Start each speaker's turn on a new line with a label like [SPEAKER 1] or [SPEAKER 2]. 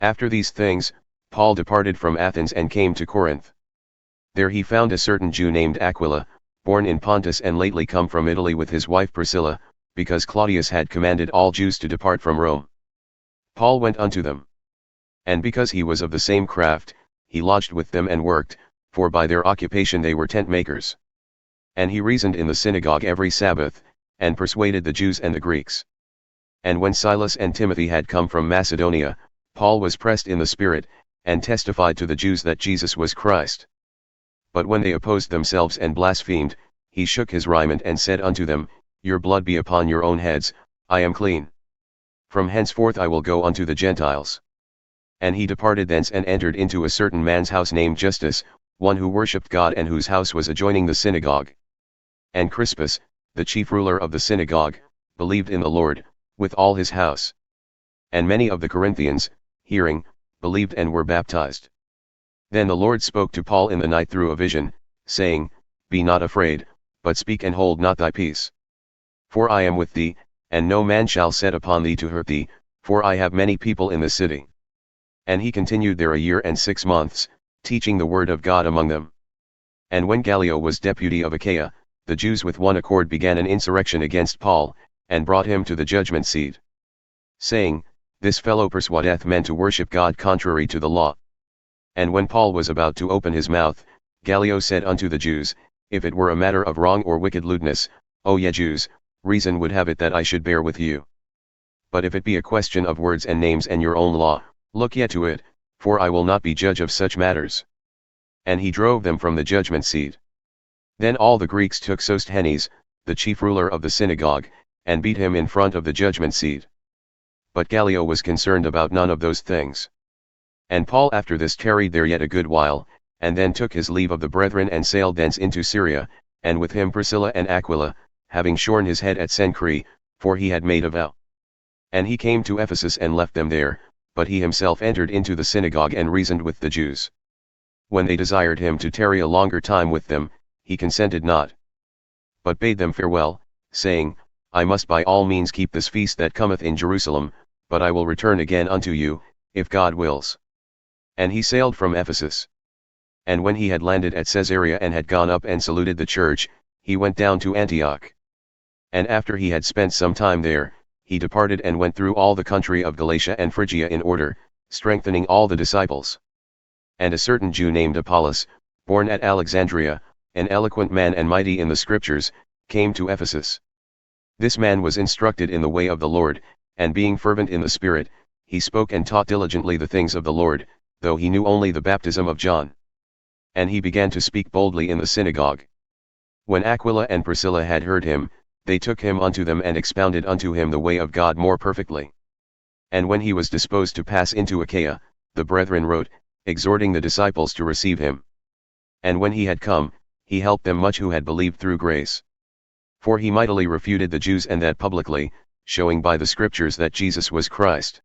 [SPEAKER 1] After these things, Paul departed from Athens and came to Corinth. There he found a certain Jew named Aquila, born in Pontus and lately come from Italy with his wife Priscilla, because Claudius had commanded all Jews to depart from Rome. Paul went unto them. And because he was of the same craft, he lodged with them and worked, for by their occupation they were tentmakers. And he reasoned in the synagogue every Sabbath, and persuaded the Jews and the Greeks. And when Silas and Timothy had come from Macedonia, Paul was pressed in the Spirit, and testified to the Jews that Jesus was Christ. But when they opposed themselves and blasphemed, he shook his raiment and said unto them, Your blood be upon your own heads, I am clean. From henceforth I will go unto the Gentiles. And he departed thence and entered into a certain man's house named Justus, one who worshipped God and whose house was adjoining the synagogue. And Crispus, the chief ruler of the synagogue, believed in the Lord, with all his house. And many of the Corinthians, hearing, believed and were baptized. Then the Lord spoke to Paul in the night through a vision, saying, Be not afraid, but speak and hold not thy peace. For I am with thee, and no man shall set upon thee to hurt thee, for I have many people in the city. And he continued there 1 year and 6 months, teaching the word of God among them. And when Gallio was deputy of Achaia, the Jews with one accord began an insurrection against Paul, and brought him to the judgment seat, saying, This fellow persuadeth men to worship God contrary to the law. And when Paul was about to open his mouth, Gallio said unto the Jews, If it were a matter of wrong or wicked lewdness, O ye Jews, reason would have it that I should bear with you. But if it be a question of words and names and your own law, look ye to it, for I will not be judge of such matters. And he drove them from the judgment seat. Then all the Greeks took Sosthenes, the chief ruler of the synagogue, and beat him in front of the judgment seat. But Gallio was concerned about none of those things. And Paul after this tarried there yet a good while, and then took his leave of the brethren and sailed thence into Syria, and with him Priscilla and Aquila, having shorn his head at Cenchreae, for he had made a vow. And he came to Ephesus and left them there, but he himself entered into the synagogue and reasoned with the Jews. When they desired him to tarry a longer time with them, he consented not, but bade them farewell, saying, I must by all means keep this feast that cometh in Jerusalem, but I will return again unto you, if God wills. And he sailed from Ephesus. And when he had landed at Caesarea and had gone up and saluted the church, he went down to Antioch. And after he had spent some time there, he departed and went through all the country of Galatia and Phrygia in order, strengthening all the disciples. And a certain Jew named Apollos, born at Alexandria, an eloquent man and mighty in the Scriptures, came to Ephesus. This man was instructed in the way of the Lord, and being fervent in the Spirit, he spoke and taught diligently the things of the Lord, though he knew only the baptism of John. And he began to speak boldly in the synagogue. When Aquila and Priscilla had heard him, they took him unto them and expounded unto him the way of God more perfectly. And when he was disposed to pass into Achaia, the brethren wrote, exhorting the disciples to receive him. And when he had come, he helped them much who had believed through grace. For he mightily refuted the Jews and that publicly, showing by the Scriptures that Jesus was Christ.